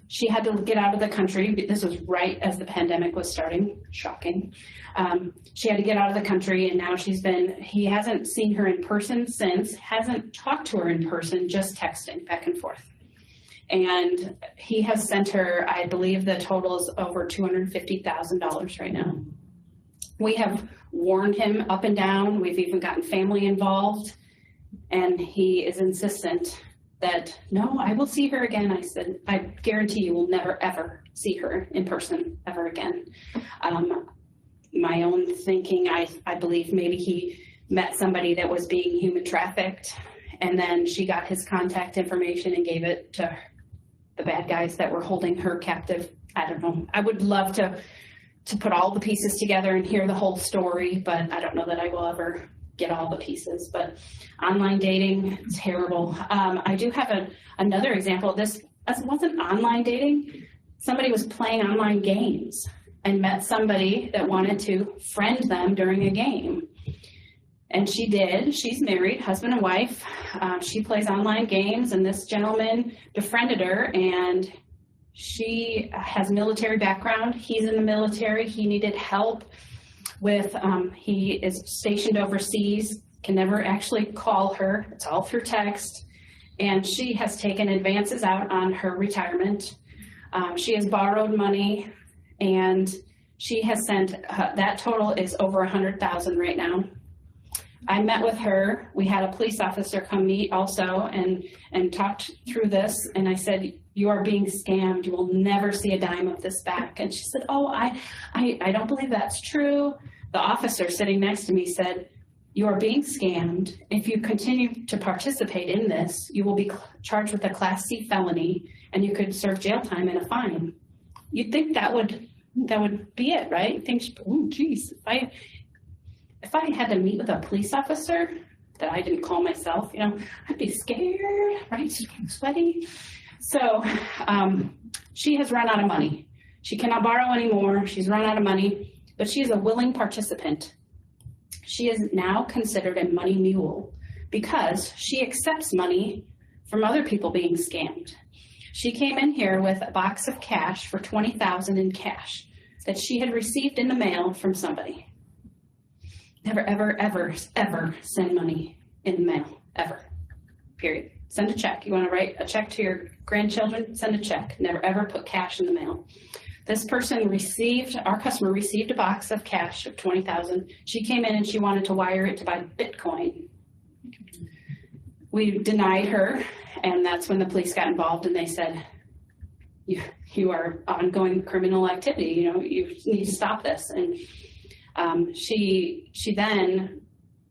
She had to get out of the country. This was right as the pandemic was starting. Shocking. She had to get out of the country, and now he hasn't seen her in person since, hasn't talked to her in person, just texting back and forth. And he has sent her, I believe the total is over $250,000 right now. We have warned him up and down. We've even gotten family involved, and he is insistent that, no, I will see her again. I said, I guarantee you will never, ever see her in person ever again. My own thinking, I believe maybe he met somebody that was being human trafficked, and then she got his contact information and gave it to the bad guys that were holding her captive. I don't know. I would love to put all the pieces together and hear the whole story, but I don't know that I will ever get all the pieces. But online dating, terrible. I do have another example of this. It wasn't online dating. Somebody was playing online games and met somebody that wanted to friend them during a game. And she did. She's married, husband and wife. She plays online games, and this gentleman befriended her, and she has military background. He's in the military. He needed help with, he is stationed overseas, can never actually call her. It's all through text. And she has taken advances out on her retirement. She has borrowed money, and she has sent, that total is over $100,000 right now. I met with her. We had a police officer come meet also and talked through this. And I said, you are being scammed. You will never see a dime of this back. And she said, oh, I don't believe that's true. The officer sitting next to me said, you are being scammed. If you continue to participate in this, you will be charged with a Class C felony, and you could serve jail time and a fine. You'd think that would be it, right? You'd think, oh, geez, if I had to meet with a police officer that I didn't call myself, you know, I'd be scared, right? Sweaty. So she has run out of money. She cannot borrow anymore. She's run out of money, but she is a willing participant. She is now considered a money mule because she accepts money from other people being scammed. She came in here with a box of cash for $20,000 in cash that she had received in the mail from somebody. Never, ever, ever, ever send money in the mail, ever, period. Send a check. You want to write a check to your grandchildren? Send a check. Never, ever put cash in the mail. This person received, our customer received a box of cash of $20,000. She came in and she wanted to wire it to buy Bitcoin. We denied her, and that's when the police got involved, and they said, you are ongoing criminal activity. You know, you need to stop this. And she then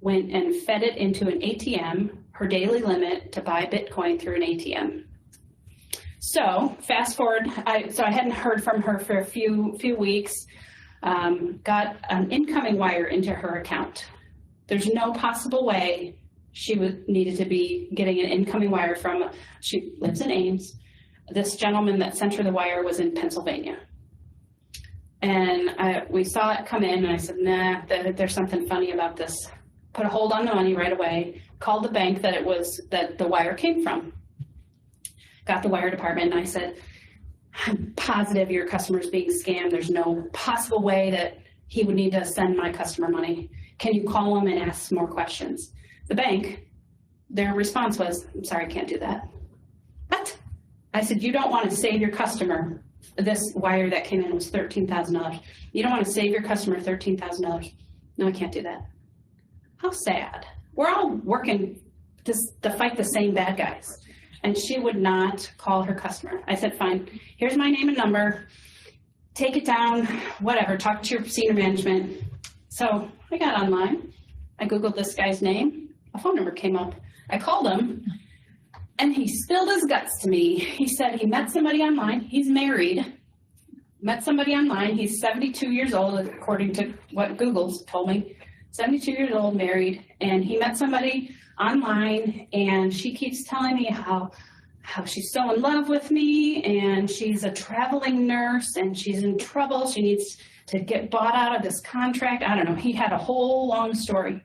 went and fed it into an ATM her daily limit to buy Bitcoin through an ATM. So fast forward, I hadn't heard from her for a few weeks, got an incoming wire into her account. There's no possible way she needed to be getting an incoming wire from, she lives in Ames. This gentleman that sent her the wire was in Pennsylvania. And we saw it come in, and I said, nah, there's something funny about this. Put a hold on the money right away, called the bank that the wire came from. Got the wire department, and I said, I'm positive your customer's being scammed. There's no possible way that he would need to send my customer money. Can you call him and ask more questions? The bank, their response was, I'm sorry, I can't do that. What? I said, you don't want to save your customer. This wire that came in was $13,000. You don't want to save your customer $13,000. No, I can't do that. How sad. We're all working to fight the same bad guys. And she would not call her customer. I said, fine, here's my name and number. Take it down, whatever, talk to your senior management. So I got online. I Googled this guy's name. A phone number came up. I called him, and he spilled his guts to me. He said he met somebody online. He's married. Met somebody online. He's 72 years old, according to what Google's told me. 72 years old, married, and he met somebody online, and she keeps telling me how she's so in love with me, and she's a traveling nurse, and she's in trouble. She needs to get bought out of this contract. I don't know. He had a whole long story.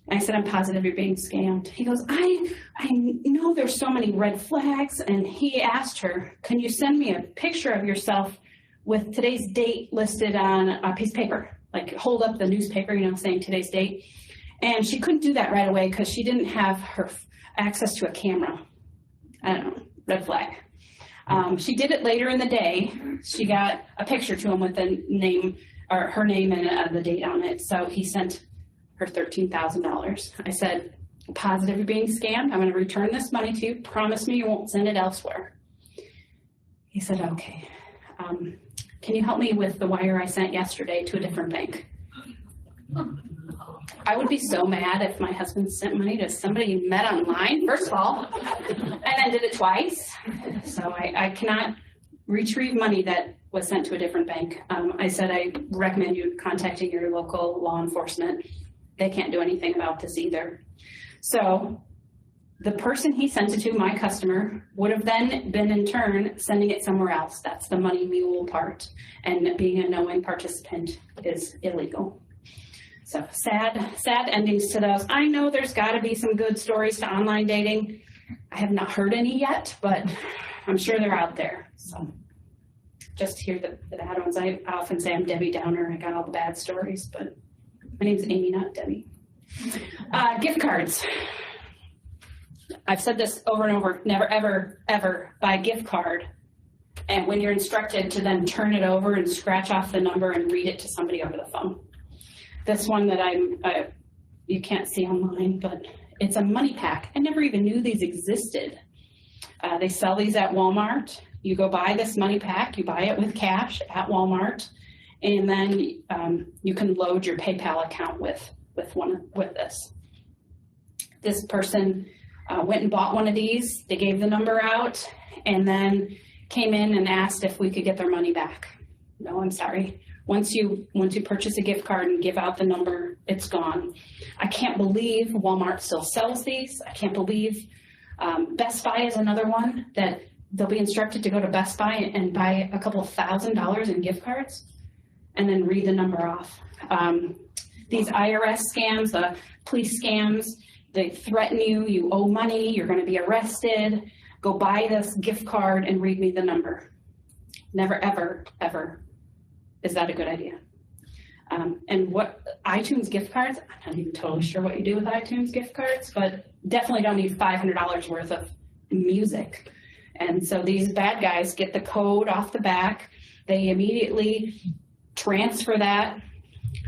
I said, I'm positive you're being scammed. He goes, I know there's so many red flags, and he asked her, can you send me a picture of yourself with today's date listed on a piece of paper? Like hold up the newspaper, saying today's date. And she couldn't do that right away because she didn't have her access to a camera. I don't know, red flag. She did it later in the day. She got a picture to him with the name, or her name and the date on it. So he sent her $13,000. I said, positive you're being scammed. I'm going to return this money to you. Promise me you won't send it elsewhere. He said, okay. Can you help me with the wire I sent yesterday to a different bank? I would be so mad if my husband sent money to somebody he met online, first of all, and then did it twice. So I cannot retrieve money that was sent to a different bank. I said I recommend you contacting your local law enforcement. They can't do anything about this either. So the person he sent it to, my customer, would have then been in turn sending it somewhere else. That's the money mule part. And being a knowing participant is illegal. So sad endings to those. I know there's got to be some good stories to online dating. I have not heard any yet, but I'm sure they're out there. So just hear the bad ones. I often say I'm Debbie Downer. I got all the bad stories, but my name's Amy, not Debbie. Gift cards. I've said this over and over, never, ever, ever buy a gift card. And when you're instructed to then turn it over and scratch off the number and read it to somebody over the phone. This one that you can't see online, but it's a money pack. I never even knew these existed. They sell these at Walmart. You go buy this money pack, you buy it with cash at Walmart, and then you can load your PayPal account with this. This person went and bought one of these. They gave the number out and then came in and asked if we could get their money back. No, I'm sorry. Once you purchase a gift card and give out the number, it's gone. I can't believe Walmart still sells these. I can't believe Best Buy is another one that they'll be instructed to go to Best Buy and buy a couple of $1,000s in gift cards and then read the number off. These IRS scams, the police scams, they threaten you, you owe money, you're going to be arrested. Go buy this gift card and read me the number. Never, ever, ever is that a good idea. And what iTunes gift cards, I'm not even totally sure what you do with iTunes gift cards, but definitely don't need $500 worth of music. And so these bad guys get the code off the back. They immediately transfer that.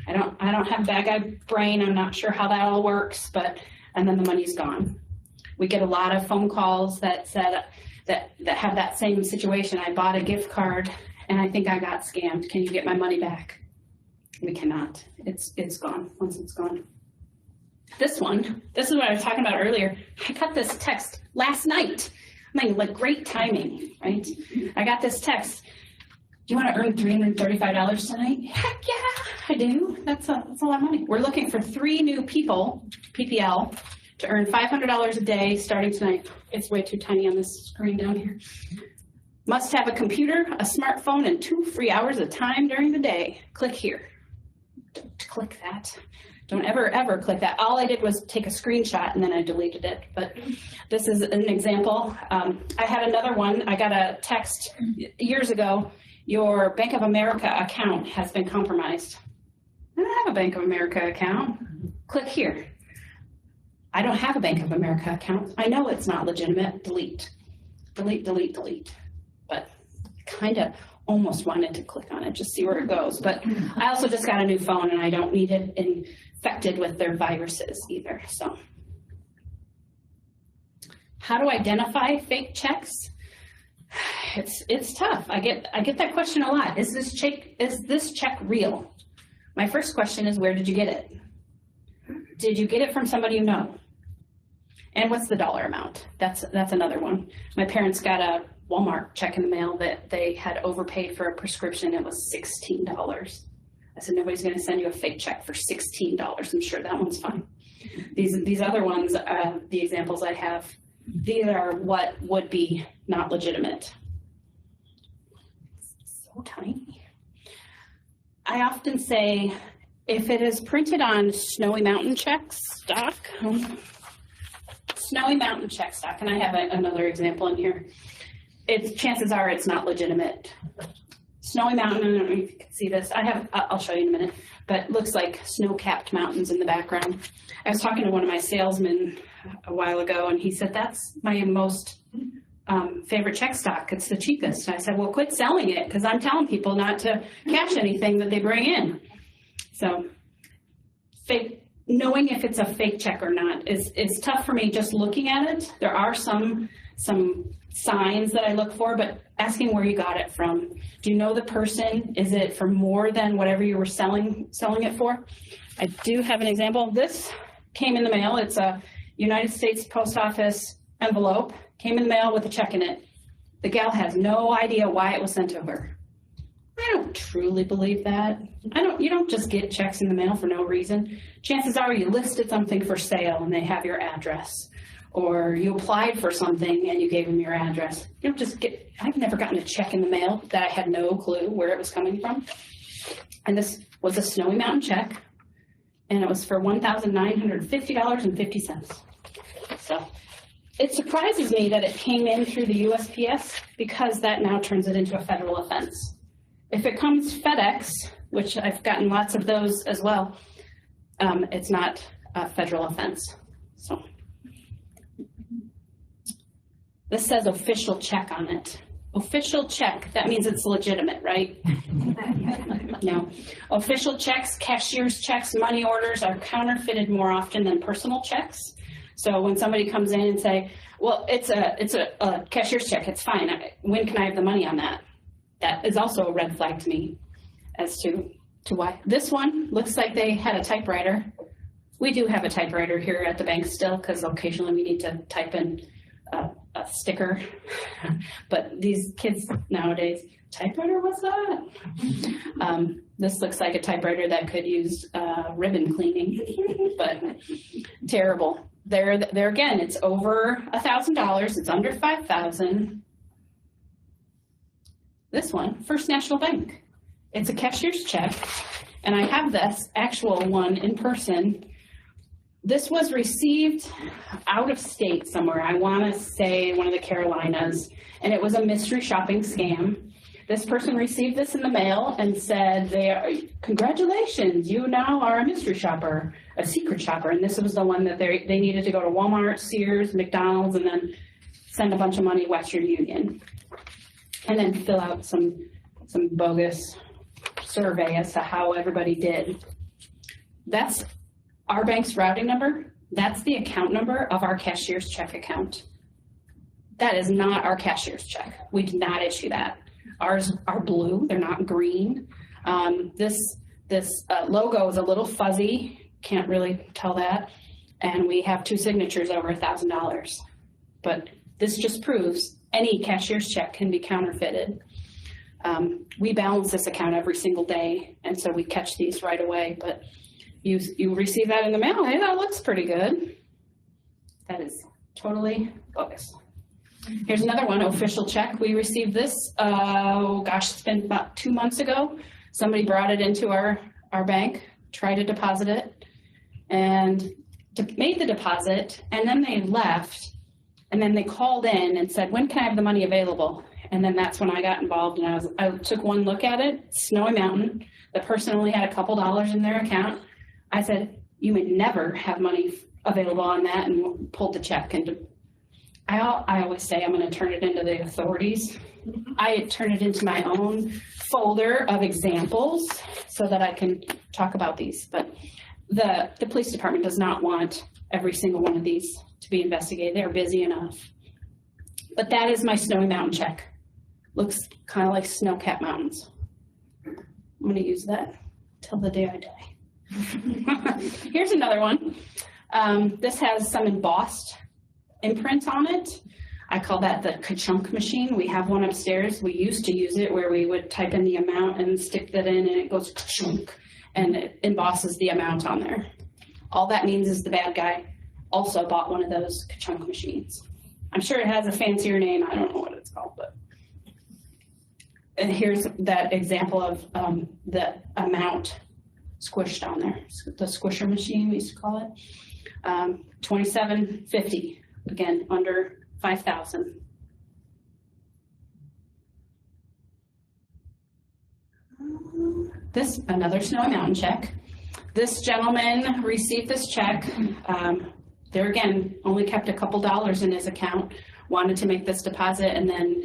I don't have bad guy brain. I'm not sure how that all works, and then the money's gone. We get a lot of phone calls that said that have that same situation. I bought a gift card and I think I got scammed. Can you get my money back? We cannot. It's gone once it's gone. This one, this is what I was talking about earlier. I got this text last night. I mean, like great timing, right? I got this text. Do you want to earn $335 tonight? Heck yeah, I do. That's a lot of money. We're looking for 3 new people, PPL, to earn $500 a day starting tonight. It's way too tiny on this screen down here. Must have a computer, a smartphone, and 2 free hours of time during the day. Click here. Don't click that. Don't ever click that. All I did was take a screenshot and then I deleted it. But this is an example. I had another one. I got a text years ago. Your Bank of America account has been compromised. I don't have a Bank of America account. Click here. I don't have a Bank of America account. I know it's not legitimate. Delete. Delete, delete, delete. But I kind of almost wanted to click on it, just see where it goes. But I also just got a new phone and I don't need it infected with their viruses either. So how to identify fake checks? It's tough. I get that question a lot. Is this check real? My first question is, where did you get it? Did you get it from somebody you know? And what's the dollar amount? That's another one. My parents got a Walmart check in the mail that they had overpaid for a prescription. It was $16. I said, nobody's going to send you a fake check for $16. I'm sure that one's fine. These other ones, the examples I have, these are what would be not legitimate. So tiny. I often say, if it is printed on Snowy Mountain check stock, Snowy Mountain check stock, and I have another example in here, chances are it's not legitimate. Snowy Mountain, I don't know if you can see this. I'll show you in a minute, but it looks like snow-capped mountains in the background. I was talking to one of my salesmen a while ago, and he said, that's my most favorite check stock. It's the cheapest. And I said, well, quit selling it, because I'm telling people not to cash anything that they bring in. So knowing if it's a fake check or not is tough for me just looking at it. There are some signs that I look for, but asking where you got it from. Do you know the person? Is it for more than whatever you were selling it for? I do have an example. This came in the mail. It's a United States Post Office envelope. Came in the mail with a check in it. The gal has no idea why it was sent to her. I don't truly believe that. You don't just get checks in the mail for no reason. Chances are you listed something for sale and they have your address. Or you applied for something and you gave them your address. You don't just I've never gotten a check in the mail that I had no clue where it was coming from. And this was a Snowy Mountain check, and it was for $1,950.50. So it surprises me that it came in through the USPS, because that now turns it into a federal offense. If it comes FedEx, which I've gotten lots of those as well, it's not a federal offense. So this says official check on it. Official check, that means it's legitimate, right? No. Official checks, cashier's checks, money orders are counterfeited more often than personal checks. So when somebody comes in and say, well, it's a cashier's check, it's fine. When can I have the money on that? That is also a red flag to me as to why. This one looks like they had a typewriter. We do have a typewriter here at the bank still, because occasionally we need to type in a sticker. But these kids nowadays, typewriter, what's that? This looks like a typewriter that could use ribbon cleaning, but terrible. There again, it's over $1,000. It's under $5,000. This one, First National Bank. It's a cashier's check, and I have this actual one in person. This was received out of state somewhere. I want to say one of the Carolinas, and it was a mystery shopping scam. This person received this in the mail and said, congratulations, you now are a mystery shopper, a secret shopper. And this was the one that they needed to go to Walmart, Sears, McDonald's, and then send a bunch of money Western Union. And then fill out some bogus survey as to how everybody did. That's our bank's routing number. That's the account number of our cashier's check account. That is not our cashier's check. We did not issue that. Ours are blue, they're not green. This logo is a little fuzzy, can't really tell that. and we have 2 signatures over $1,000. But this just proves any cashier's check can be counterfeited. We balance this account every single day, and so we catch these right away. But you receive that in the mail. Hey, that looks pretty good. That is totally bogus. Here's another one, official check. We received this, it's been about 2 months ago. Somebody brought it into our bank, tried to deposit it, and made the deposit, and then they left, and then they called in and said, when can I have the money available? And then that's when I got involved, and I took one look at it, Snowy Mountain. The person only had a couple dollars in their account. I said, you may never have money available on that, and pulled the check. And I always say I'm going to turn it into the authorities. I turn it into my own folder of examples so that I can talk about these. But the police department does not want every single one of these to be investigated. They're busy enough. But that is my Snowy Mountain check. Looks kind of like snow-capped mountains. I'm going to use that till the day I die. Here's another one. This has some embossed imprint on it. I call that the ka-chunk machine. We have one upstairs. We used to use it where we would type in the amount and stick that in, and it goes ka-chunk, and it embosses the amount on there. All that means is the bad guy also bought one of those ka-chunk machines. I'm sure it has a fancier name. I don't know what it's called, but. And here's that example of the amount squished on there. The squisher machine, we used to call it. $27.50. Again, under 5,000. This, another Snowy Mountain check. This gentleman received this check. There again, only kept a couple dollars in his account, wanted to make this deposit, and then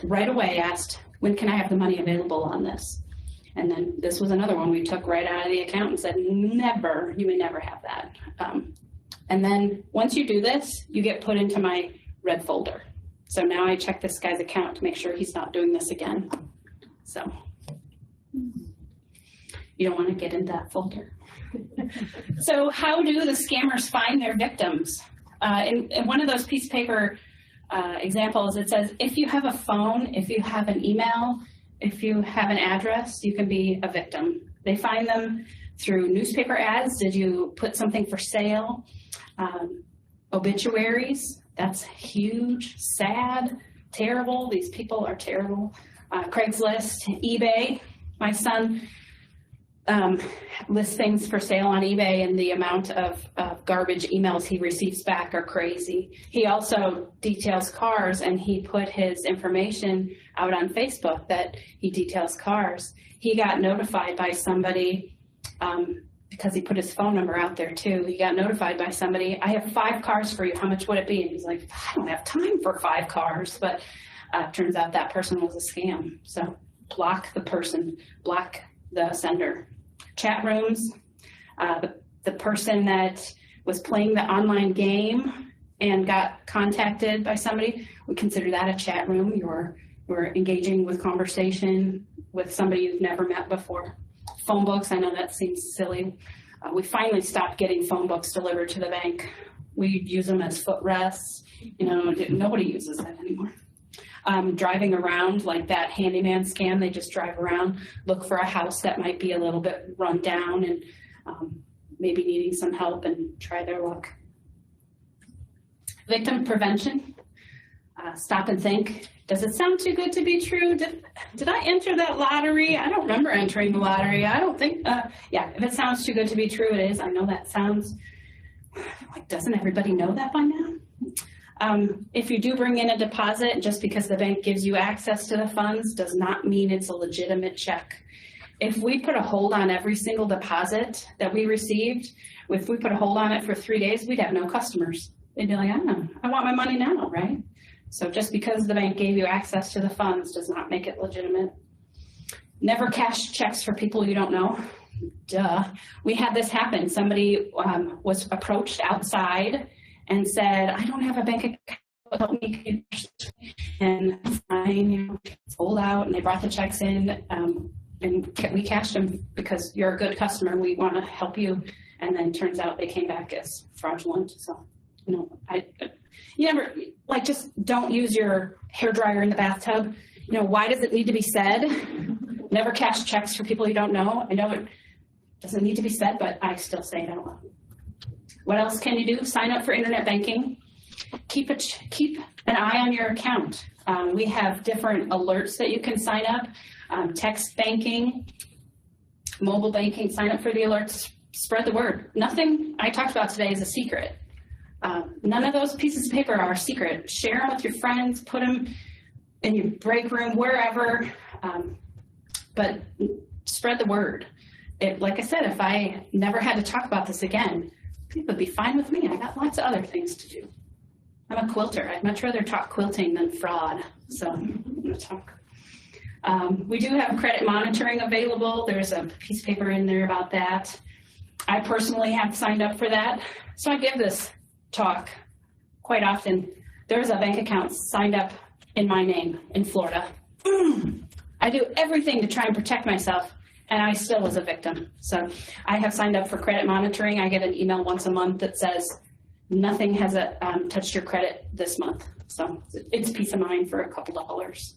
right away asked, when can I have the money available on this? And then this was another one we took right out of the account and said, never, you may never have that. And then once you do this, you get put into my red folder. So now I check this guy's account to make sure he's not doing this again. So you don't want to get into that folder. So how do the scammers find their victims? In one of those piece of paper examples, it says, if you have a phone, if you have an email, if you have an address, you can be a victim. They find them through newspaper ads. Did you put something for sale? Obituaries, that's huge, sad, terrible. These people are terrible. Craigslist, eBay. My son lists things for sale on eBay, and the amount of garbage emails he receives back are crazy. He also details cars, and he put his information out on Facebook that he details cars. He got notified by somebody, because he put his phone number out there too. He got notified by somebody, I have 5 cars for you, how much would it be? And he's like, I don't have time for 5 cars. But turns out that person was a scam. So block the person, block the sender. Chat rooms, the person that was playing the online game and got contacted by somebody, we consider that a chat room. You're engaging with conversation with somebody you've never met before. Phone books, I know that seems silly. We finally stopped getting phone books delivered to the bank. We use them as footrests. You know, nobody uses that anymore. Driving around, like that handyman scam, they just drive around, look for a house that might be a little bit run down and maybe needing some help, and try their luck. Victim prevention, stop and think. Does it sound too good to be true? Did I enter that lottery? I don't remember entering the lottery. I don't think, yeah, if it sounds too good to be true, it is. I know that sounds, like, doesn't everybody know that by now? If you do bring in a deposit, just because the bank gives you access to the funds does not mean it's a legitimate check. If we put a hold on every single deposit that we received, if we put a hold on it for 3 days, we'd have no customers. They'd be like, I don't know, I want my money now, right? So just because the bank gave you access to the funds does not make it legitimate. Never cash checks for people you don't know. Duh. We had this happen. Somebody was approached outside and said, I don't have a bank account, help me. And fine, you know, sold out, and they brought the checks in, and we cashed them because you're a good customer. We want to help you and then turns out they came back as fraudulent. So, you never, like, just don't use your hairdryer in the bathtub. Why does it need to be said? Never cash checks for people you don't know. I know it doesn't need to be said, but I still say it out loud. What else can you do? Sign up for internet banking. Keep an eye on your account. We have different alerts that you can sign up. Text banking, mobile banking, sign up for the alerts, spread the word. Nothing I talked about today is a secret. None of those pieces of paper are a secret. Share them with your friends, put them in your break room, wherever, but spread the word. Like I said, if I never had to talk about this again, people would be fine with me. I got lots of other things to do. I'm a quilter. I'd much rather talk quilting than fraud, so I'm going to talk. We do have credit monitoring available. There's a piece of paper in there about that. I personally have signed up for that, so I give this talk quite often. There's a bank account signed up in my name in Florida. I do everything to try and protect myself, and I still was a victim. So I have signed up for credit monitoring. I get an email once a month that says nothing has touched your credit this month. So it's peace of mind for a couple dollars.